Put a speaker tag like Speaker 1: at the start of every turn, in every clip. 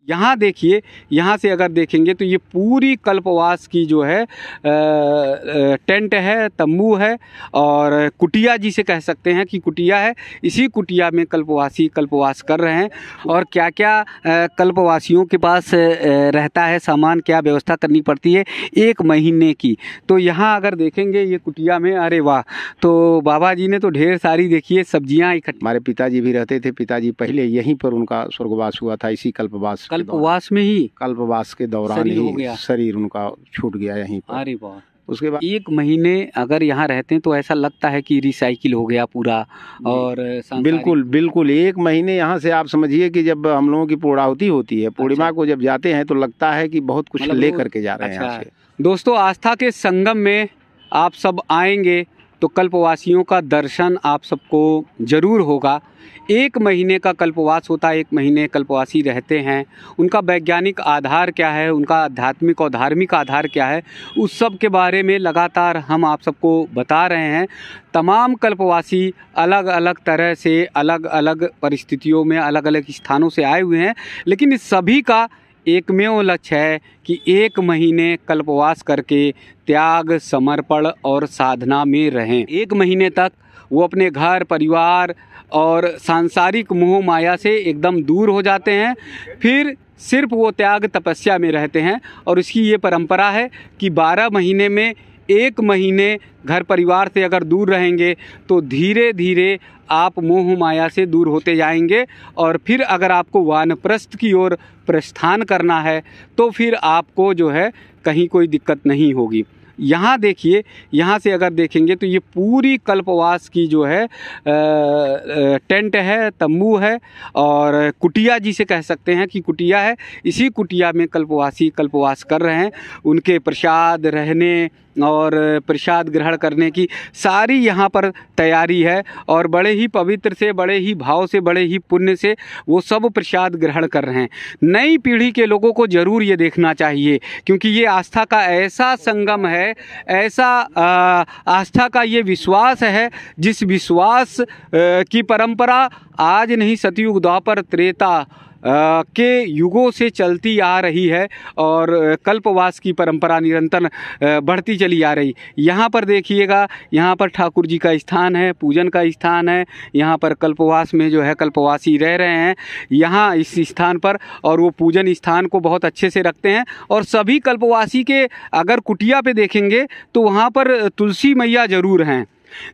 Speaker 1: यहाँ देखिए, यहाँ से अगर देखेंगे तो ये पूरी कल्पवास की जो है टेंट है, तंबू है और कुटिया जिसे कह सकते हैं कि कुटिया है। इसी कुटिया में कल्पवासी कल्पवास कर रहे हैं। और क्या क्या कल्पवासियों के पास रहता है सामान, क्या व्यवस्था करनी पड़ती है 1 महीने की। तो यहाँ अगर देखेंगे ये कुटिया में, अरे वाह, तो बाबा जी ने तो ढेर सारी देखिए सब्जियाँ इकट्ठी।
Speaker 2: हमारे पिताजी भी रहते थे, पिताजी पहले यहीं पर उनका स्वर्गवास हुआ था, इसी कल्पवास
Speaker 1: में ही,
Speaker 2: कल्पवास के दौरान ही शरीर उनका छूट गया यहीं पर।
Speaker 1: अरे वाह।
Speaker 2: उसके बाद
Speaker 1: 1 महीने अगर यहाँ रहते हैं तो ऐसा लगता है कि रिसाइकिल हो गया पूरा। और
Speaker 2: बिल्कुल बिल्कुल 1 महीने यहाँ से आप समझिए कि जब हम लोगों की पूर्णाहुति होती है, पूर्णिमा को जब जाते हैं तो लगता है कि बहुत कुछ ले करके जा रहे हैं यहाँ से।
Speaker 1: दोस्तों, आस्था के संगम में आप सब आएंगे तो कल्पवासियों का दर्शन आप सबको जरूर होगा। 1 महीने का कल्पवास होता है, 1 महीने कल्पवासी रहते हैं। उनका वैज्ञानिक आधार क्या है, उनका आध्यात्मिक और धार्मिक आधार क्या है, उस सब के बारे में लगातार हम आप सबको बता रहे हैं। तमाम कल्पवासी अलग अलग तरह से, अलग अलग परिस्थितियों में, अलग अलग स्थानों से आए हुए हैं, लेकिन इस सभी का एकमेव लक्ष्य है कि 1 महीने कल्पवास करके त्याग, समर्पण और साधना में रहें। 1 महीने तक वो अपने घर परिवार और सांसारिक मोह माया से एकदम दूर हो जाते हैं। फिर सिर्फ वो त्याग तपस्या में रहते हैं। और इसकी ये परंपरा है कि 12 महीने में 1 महीने घर परिवार से अगर दूर रहेंगे तो धीरे धीरे आप मोह माया से दूर होते जाएंगे। और फिर अगर आपको वानप्रस्थ की ओर प्रस्थान करना है तो फिर आपको जो है कहीं कोई दिक्कत नहीं होगी। यहाँ देखिए, यहाँ से अगर देखेंगे तो ये पूरी कल्पवास की जो है टेंट है, तंबू है और कुटिया जिसे कह सकते हैं कि कुटिया है। इसी कुटिया में कल्पवासी कल्पवास कर रहे हैं। उनके प्रसाद, रहने और प्रसाद ग्रहण करने की सारी यहाँ पर तैयारी है। और बड़े ही पवित्र से, बड़े ही भाव से, बड़े ही पुण्य से वो सब प्रसाद ग्रहण कर रहे हैं। नई पीढ़ी के लोगों को ज़रूर ये देखना चाहिए, क्योंकि ये आस्था का ऐसा संगम है, ऐसा आस्था का ये विश्वास है, जिस विश्वास की परंपरा आज नहीं, सतयुग, द्वापर, त्रेता के युगों से चलती आ रही है। और कल्पवास की परंपरा निरंतर बढ़ती चली आ रही। यहाँ पर देखिएगा, यहाँ पर ठाकुर जी का स्थान है, पूजन का स्थान है। यहाँ पर कल्पवास में जो है कल्पवासी रह रहे हैं यहाँ इस स्थान पर, और वो पूजन स्थान को बहुत अच्छे से रखते हैं। और सभी कल्पवासी के अगर कुटिया पे देखेंगे तो वहाँ पर तुलसी मैया ज़रूर हैं।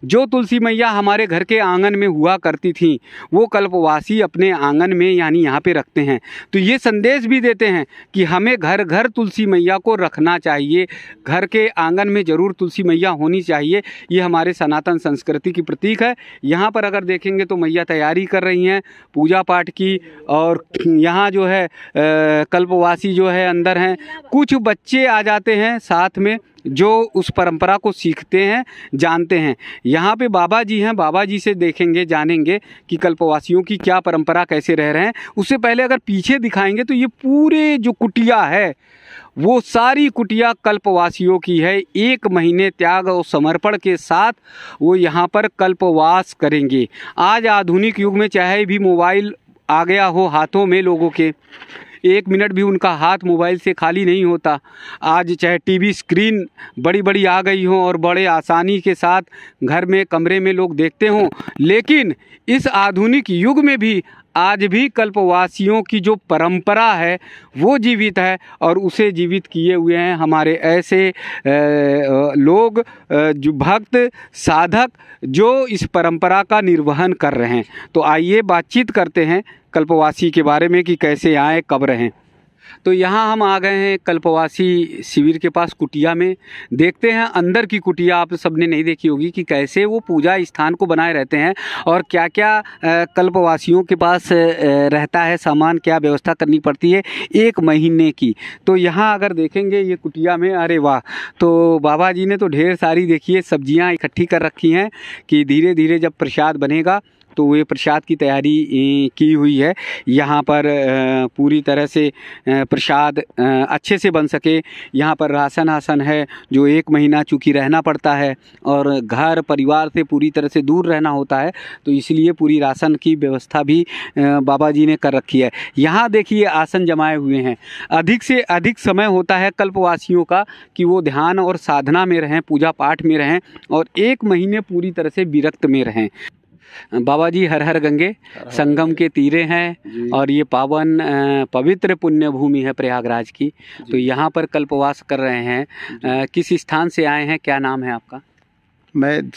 Speaker 1: जो तुलसी मैया हमारे घर के आंगन में हुआ करती थी, वो कल्पवासी अपने आंगन में यानी यहाँ पे रखते हैं। तो ये संदेश भी देते हैं कि हमें घर घर तुलसी मैया को रखना चाहिए, घर के आंगन में ज़रूर तुलसी मैया होनी चाहिए। ये हमारे सनातन संस्कृति की प्रतीक है। यहाँ पर अगर देखेंगे तो मैया तैयारी कर रही हैं पूजा पाठ की। और यहाँ जो है कल्पवासी जो है अंदर हैं। कुछ बच्चे आ जाते हैं साथ में जो उस परंपरा को सीखते हैं, जानते हैं। यहाँ पे बाबा जी हैं, बाबा जी से देखेंगे, जानेंगे कि कल्पवासियों की क्या परंपरा, कैसे रह रहे हैं। उससे पहले अगर पीछे दिखाएंगे तो ये पूरे जो कुटिया है वो सारी कुटिया कल्पवासियों की है। 1 महीने त्याग और समर्पण के साथ वो यहाँ पर कल्पवास करेंगे। आज आधुनिक युग में चाहे भी मोबाइल आ गया हो हाथों में लोगों के, 1 मिनट भी उनका हाथ मोबाइल से खाली नहीं होता। आज चाहे टीवी स्क्रीन बड़ी बड़ी आ गई हो और बड़े आसानी के साथ घर में, कमरे में लोग देखते हों, लेकिन इस आधुनिक युग में भी आज भी कल्पवासियों की जो परंपरा है वो जीवित है। और उसे जीवित किए हुए हैं हमारे ऐसे लोग, जो भक्त, साधक, जो इस परंपरा का निर्वहन कर रहे हैं। तो आइए बातचीत करते हैं कल्पवासी के बारे में कि कैसे आए, कब रहें। तो यहाँ हम आ गए हैं कल्पवासी शिविर के पास, कुटिया में। देखते हैं अंदर की कुटिया, आप सबने नहीं देखी होगी कि कैसे वो पूजा स्थान को बनाए रहते हैं और क्या क्या कल्पवासियों के पास रहता है सामान, क्या व्यवस्था करनी पड़ती है 1 महीने की। तो यहाँ अगर देखेंगे ये कुटिया में, अरे वाह, तो बाबा जी ने तो ढेर सारी देखिए सब्जियाँ इकट्ठी कर रखी हैं कि धीरे धीरे जब प्रसाद बनेगा तो वे प्रसाद की तैयारी की हुई है। यहाँ पर पूरी तरह से प्रसाद अच्छे से बन सके। यहाँ पर राशन आसन है जो 1 महीना चूँकि रहना पड़ता है और घर परिवार से पूरी तरह से दूर रहना होता है, तो इसलिए पूरी राशन की व्यवस्था भी बाबा जी ने कर रखी है। यहाँ देखिए आसन जमाए हुए हैं। अधिक से अधिक समय होता है कल्पवासियों का कि वो ध्यान और साधना में रहें, पूजा पाठ में रहें और 1 महीने पूरी तरह से विरक्त में रहें। बाबा जी हर हर गंगे संगम के तीरे हैं और ये पावन पवित्र पुण्य भूमि है प्रयागराज की। तो यहाँ पर कल्पवास कर रहे हैं। किस स्थान से आए हैं, क्या नाम है आपका?
Speaker 2: मैं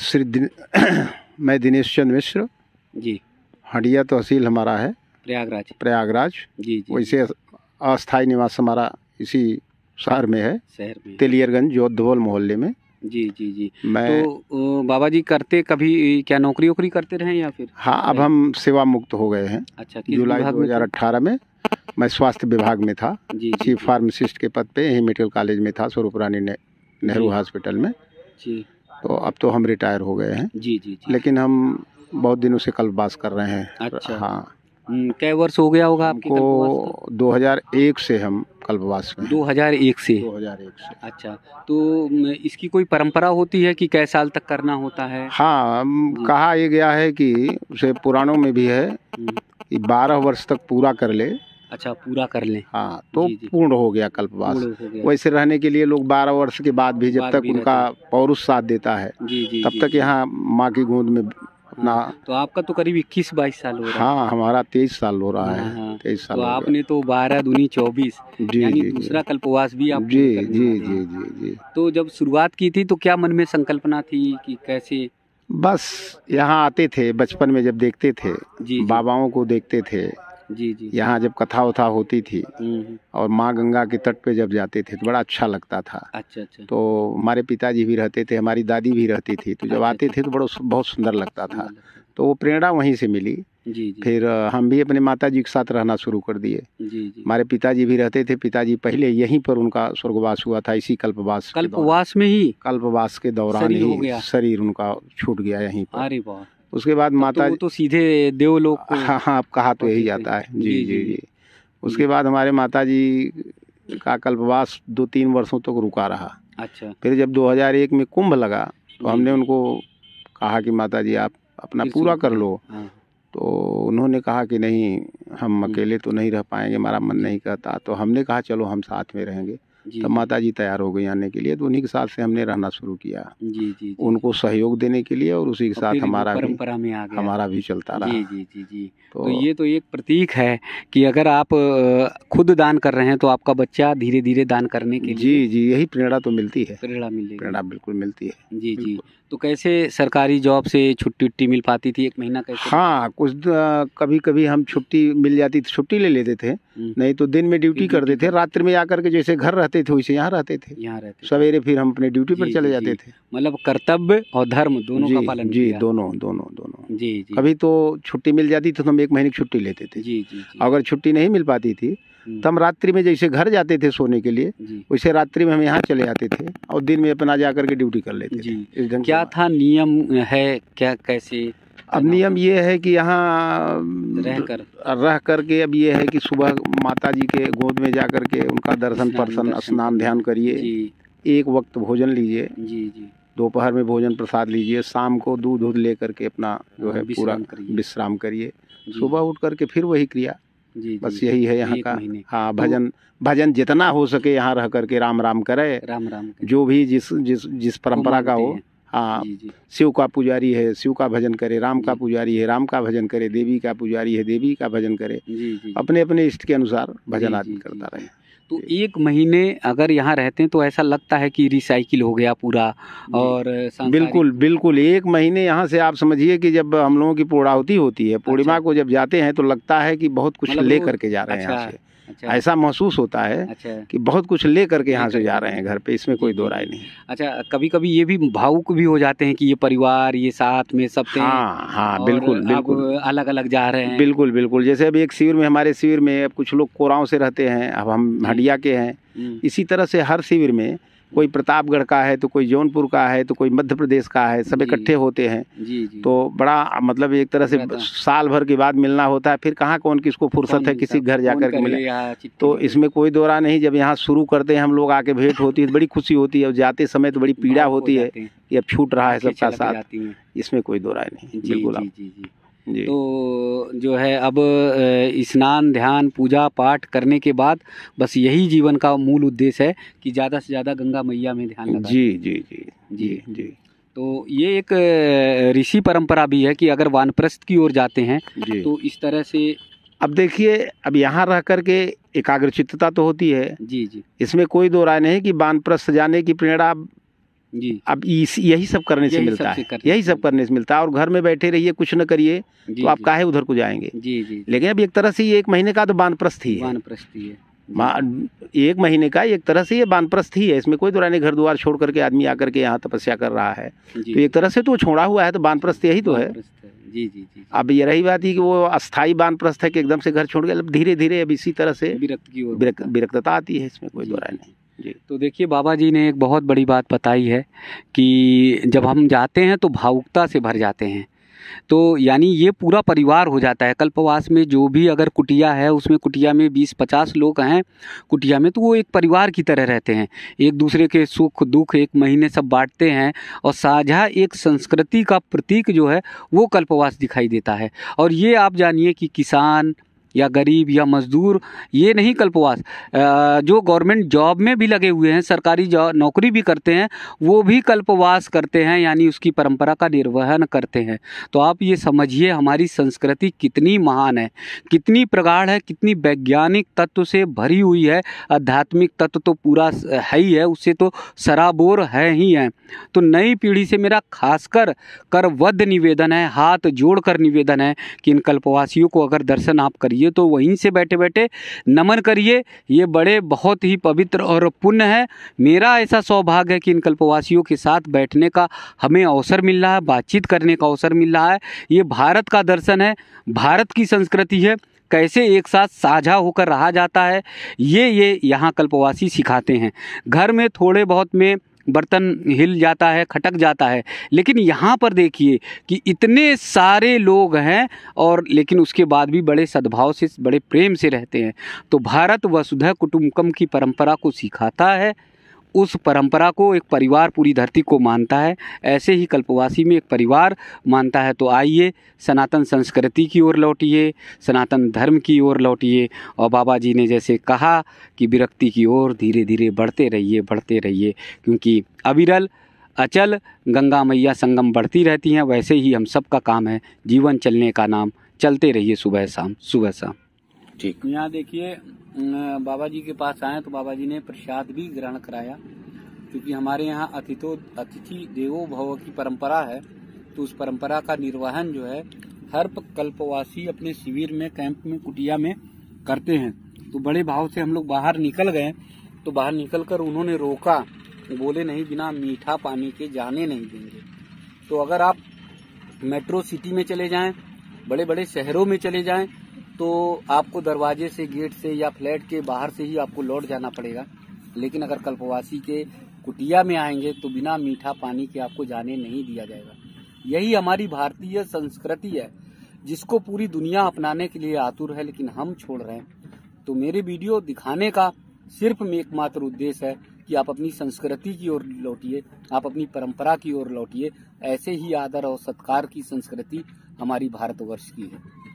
Speaker 2: दिनेश चंद्र मिश्र
Speaker 1: जी।
Speaker 2: हंडिया तहसील हमारा है प्रयागराज
Speaker 1: जी।
Speaker 2: वैसे अस्थायी निवास हमारा इसी शहर में है, तेलियरगंज जोधवल मोहल्ले में।
Speaker 1: जी।
Speaker 2: मैं
Speaker 1: तो बाबा जी करते कभी क्या नौकरी वोकरी करते रहे या फिर?
Speaker 2: हाँ, अब हम सेवा मुक्त हो गए हैं।
Speaker 1: अच्छा,
Speaker 2: जुलाई 2018 में मैं स्वास्थ्य विभाग में था, चीफ फार्मासिस्ट के पद पे यही मेडिकल कॉलेज में था, स्वरूप रानी नेहरू हॉस्पिटल में जी। तो अब तो हम रिटायर हो गए हैं जी। लेकिन हम बहुत दिनों से कल्पवास कर रहे हैं।
Speaker 1: अच्छा।
Speaker 2: हाँ।
Speaker 1: कई वर्ष हो गया होगा आपको?
Speaker 2: 2001 से हम कल्पवास में।
Speaker 1: 2001 से?
Speaker 2: 2001 से।
Speaker 1: अच्छा, तो इसकी कोई परंपरा होती है कि कै साल तक करना होता है?
Speaker 2: हाँ, कहा ये गया है कि उसे पुराणों में भी है कि 12 वर्ष तक पूरा कर ले।
Speaker 1: अच्छा, पूरा कर लें।
Speaker 2: हाँ, तो पूर्ण हो गया कल्पवास। वैसे रहने के लिए लोग 12 वर्ष के बाद भी जब तक उनका पौरुष साथ देता है तब तक यहाँ माँ की गोद में अपना।
Speaker 1: तो आपका तो करीब 21-22 साल हो रहा है।
Speaker 2: हाँ, हमारा 23 साल हो रहा है। 23 साल।
Speaker 1: तो आपने तो 12 दूनी 24 यानी दूसरा कल्पवास भी आप
Speaker 2: जी।
Speaker 1: तो जब शुरुआत की थी तो क्या मन में संकल्पना थी कि कैसे?
Speaker 2: बस यहाँ आते थे बचपन में, जब देखते थे बाबाओं को देखते थे
Speaker 1: जी।
Speaker 2: यहाँ जब कथा वथा होती थी और माँ गंगा के तट पे जब जाते थे तो बड़ा अच्छा लगता था।
Speaker 1: अच्छा।
Speaker 2: तो हमारे पिताजी भी रहते थे, हमारी दादी भी रहती थी, तो जब आते थे तो बहुत सुंदर लगता था। तो वो प्रेरणा वहीं से मिली
Speaker 1: जी।
Speaker 2: फिर हम भी अपने माताजी के साथ रहना शुरू कर दिए जी। हमारे पिताजी भी रहते थे, पिताजी पहले यहीं पर उनका स्वर्गवास हुआ था, इसी कल्पवास
Speaker 1: में ही,
Speaker 2: कल्पवास के दौरान ही शरीर उनका छूट गया यहीं पर।
Speaker 1: अरे वाह।
Speaker 2: उसके बाद माता
Speaker 1: तो सीधे देवलोक।
Speaker 2: हाँ, अब कहा तो यही जाता है जी। उसके बाद हमारे माताजी का कल्पवास 2-3 वर्षों तक रुका रहा।
Speaker 1: अच्छा।
Speaker 2: फिर जब 2001 में कुंभ लगा तो हमने उनको कहा कि माताजी आप अपना पूरा कर लो। तो उन्होंने कहा कि नहीं, हम अकेले तो नहीं रह पाएंगे, हमारा मन नहीं करता। तो हमने कहा चलो हम साथ में रहेंगे। तब माताजी तैयार हो गई आने के लिए, तो उन्हीं के साथ से हमने रहना शुरू किया जी। उनको सहयोग देने के लिए और उसी के साथ हमारा
Speaker 1: परंपरा में आ गया,
Speaker 2: हमारा भी चलता रहा
Speaker 1: जी। तो ये तो एक प्रतीक है कि अगर आप खुद दान कर रहे हैं तो आपका बच्चा धीरे धीरे दान करने के लिए
Speaker 2: जी यही प्रेरणा तो मिलती है।
Speaker 1: प्रेरणा
Speaker 2: बिल्कुल मिलती है
Speaker 1: जी। तो कैसे सरकारी जॉब से छुट्टी मिल पाती थी 1 महीना कैसे?
Speaker 2: हाँ, कुछ कभी कभी हम छुट्टी मिल जाती थी, छुट्टी ले लेते थे, नहीं तो दिन में ड्यूटी करते थे, रात्रि में आकर के जैसे घर रहते थे वैसे यहाँ रहते थे। सवेरे फिर हम अपने ड्यूटी पर चले जाते थे।
Speaker 1: मतलब कर्तव्य और धर्म दोनों का पालन
Speaker 2: जी, दोनों
Speaker 1: जी।
Speaker 2: कभी तो छुट्टी मिल जाती थी तो हम 1 महीने की छुट्टी लेते थे जी। अगर छुट्टी नहीं मिल पाती थी तो हम रात्रि में जैसे घर जाते थे सोने के लिए, वैसे रात्रि में हम यहाँ चले जाते थे और दिन में अपना जाकर के ड्यूटी कर लेते थे।
Speaker 1: क्या था नियम है क्या, कैसे?
Speaker 2: अब नियम ये है कि यहाँ रह करके अब ये है कि सुबह माता जी के गोद में जा कर के उनका दर्शन स्नान ध्यान करिए, 1 वक्त भोजन लीजिए जी। दोपहर में भोजन प्रसाद लीजिए, शाम को दूध ले करके अपना जो है पूरा विश्राम करिए, सुबह उठ करके फिर वही क्रिया जी। बस यही है यहाँ का। हाँ, भजन जितना हो सके यहाँ रह करके राम करे, राम जो भी जिस परंपरा का हो। हाँ, शिव का पुजारी है शिव का भजन करे, राम का पुजारी है राम का भजन करे, देवी का पुजारी है देवी का भजन करे, अपने अपने इष्ट के अनुसार भजन आदि करता रहे।
Speaker 1: तो 1 महीने अगर यहाँ रहते हैं तो ऐसा लगता है कि रिसाइकिल हो गया पूरा। और
Speaker 2: बिल्कुल 1 महीने यहाँ से आप समझिए कि जब हम लोगों की पूर्णाहुति होती है, पूर्णिमा को जब जाते हैं तो लगता है कि बहुत कुछ ले करके जा रहे हैं यहाँ से। ऐसा महसूस होता है कि बहुत कुछ ले करके यहाँ से जा रहे हैं घर पे, इसमें कोई दो राय नहीं।
Speaker 1: अच्छा, कभी कभी ये भी भावुक भी हो जाते हैं कि ये परिवार ये साथ में सब थे।
Speaker 2: हाँ, बिल्कुल
Speaker 1: अलग अलग जा रहे हैं।
Speaker 2: बिल्कुल जैसे अब एक शिविर में, हमारे शिविर में अब कुछ लोग कोरांव से रहते हैं, अब हम हंडिया के हैं। इसी तरह से हर शिविर में कोई प्रतापगढ़ का है तो कोई जौनपुर का है तो कोई मध्य प्रदेश का है, सब इकट्ठे होते हैं। तो बड़ा मतलब एक तरह से साल भर के बाद मिलना होता है, फिर कहाँ कौन किसको फुर्सत है किसी घर जाकर के मिले। तो इसमें कोई दो राय नहीं, जब यहाँ शुरू करते हैं हम लोग आके भेंट होती है तो बड़ी खुशी होती है, और जाते समय तो बड़ी पीड़ा होती है कि अब छूट रहा है सबका साथ, इसमें कोई दो राय नहीं। बिल्कुल
Speaker 1: जी। तो जो है अब स्नान ध्यान पूजा पाठ करने के बाद बस यही जीवन का मूल उद्देश्य है कि ज़्यादा से ज़्यादा गंगा मैया में ध्यान लगाएं।
Speaker 2: जी जी जी जी जी।
Speaker 1: तो ये एक ऋषि परंपरा भी है कि अगर वानप्रस्थ की ओर जाते हैं तो इस तरह से।
Speaker 2: अब देखिए, अब यहाँ रह करके एकाग्रचित्तता तो होती है।
Speaker 1: जी जी।
Speaker 2: इसमें कोई दो राय नहीं कि वानप्रस्थ जाने की प्रेरणा
Speaker 1: जी
Speaker 2: अब यही सब करने से मिलता है, यही सब करने से मिलता है। और घर में बैठे रहिए कुछ न करिए तो आप काहे उधर को जाएंगे।
Speaker 1: जी जी।
Speaker 2: लेकिन अब एक तरह से ये 1 महीने का तो वानप्रस्थ ही है। 1 महीने का एक तरह से ये वानप्रस्थ ही है, इसमें कोई दुरानी घर द्वार छोड़ करके आदमी आकर के यहाँ तपस्या कर रहा है, तो एक तरह से तो छोड़ा हुआ है, तो वानप्रस्थ यही तो है।
Speaker 1: जी जी जी।
Speaker 2: अब ये रही बात ही कि वो अस्थाई वानप्रस्थ है कि एकदम से घर छोड़ के, धीरे धीरे अब इसी तरह से विरक्तता आती है, इसमें कोई दुराई नहीं। जी।
Speaker 1: तो देखिए बाबा जी ने एक बहुत बड़ी बात बताई है कि जब हम जाते हैं तो भावुकता से भर जाते हैं, तो यानी ये पूरा परिवार हो जाता है। कल्पवास में जो भी अगर कुटिया है उसमें कुटिया में 20-50 लोग हैं कुटिया में, तो वो एक परिवार की तरह रहते हैं, एक दूसरे के सुख दुख 1 महीने सब बांटते हैं, और साझा एक संस्कृति का प्रतीक जो है वो कल्पवास दिखाई देता है। और ये आप जानिए कि किसान या गरीब या मजदूर ये नहीं कल्पवास, जो गवर्नमेंट जॉब में भी लगे हुए हैं, सरकारी नौकरी भी करते हैं, वो भी कल्पवास करते हैं, यानी उसकी परंपरा का निर्वहन करते हैं। तो आप ये समझिए हमारी संस्कृति कितनी महान है, कितनी प्रगाढ़ है, कितनी वैज्ञानिक तत्व से भरी हुई है। आध्यात्मिक तत्व तो पूरा है ही है, उससे तो सराबोर है ही है। तो नई पीढ़ी से मेरा खासकर करवद्ध निवेदन है, हाथ जोड़कर निवेदन है कि इन कल्पवासियों को अगर दर्शन आप करिए तो वहीं से बैठे बैठे नमन करिए। ये बड़े बहुत ही पवित्र और पुण्य है। मेरा ऐसा सौभाग्य है कि इन कल्पवासियों के साथ बैठने का हमें अवसर मिल रहा है, बातचीत करने का अवसर मिल रहा है। ये भारत का दर्शन है, भारत की संस्कृति है, कैसे एक साथ साझा होकर रहा जाता है, ये यहाँ कल्पवासी सिखाते हैं। घर में थोड़े बहुत में बर्तन हिल जाता है, खटक जाता है, लेकिन यहाँ पर देखिए कि इतने सारे लोग हैं और लेकिन उसके बाद भी बड़े सद्भाव से, बड़े प्रेम से रहते हैं। तो भारत वसुधैव कुटुम्बकम की परंपरा को सिखाता है, उस परंपरा को एक परिवार पूरी धरती को मानता है, ऐसे ही कल्पवासी में एक परिवार मानता है। तो आइए सनातन संस्कृति की ओर लौटिए, सनातन धर्म की ओर लौटिए, और बाबा जी ने जैसे कहा कि विरक्ति की ओर धीरे धीरे बढ़ते रहिए, क्योंकि अविरल अचल गंगा मैया संगम बढ़ती रहती हैं। वैसे ही हम सब का काम है, जीवन चलने का नाम, चलते रहिए सुबह शाम। ठीक। यहाँ देखिए बाबा जी के पास आए तो बाबा जी ने प्रसाद भी ग्रहण कराया, क्योंकि हमारे यहाँ अतिथि देवो भव की परंपरा है। तो उस परंपरा का निर्वहन जो है हर कल्पवासी अपने शिविर में, कैंप में, कुटिया में करते हैं। तो बड़े भाव से हम लोग बाहर निकल गए, तो बाहर निकलकर उन्होंने रोका, बोले नहीं बिना मीठा पानी के जाने नहीं देंगे। तो अगर आप मेट्रो सिटी में चले जाएं, बड़े बड़े शहरों में चले जाएं, तो आपको दरवाजे से, गेट से या फ्लैट के बाहर से ही आपको लौट जाना पड़ेगा। लेकिन अगर कल्पवासी के कुटिया में आएंगे तो बिना मीठा पानी के आपको जाने नहीं दिया जाएगा। यही हमारी भारतीय संस्कृति है, जिसको पूरी दुनिया अपनाने के लिए आतुर है, लेकिन हम छोड़ रहे हैं। तो मेरे वीडियो दिखाने का सिर्फ एकमात्र उद्देश्य है कि आप अपनी संस्कृति की ओर लौटिए, आप अपनी परंपरा की ओर लौटिए। ऐसे ही आदर और सत्कार की संस्कृति हमारी भारतवर्ष की है।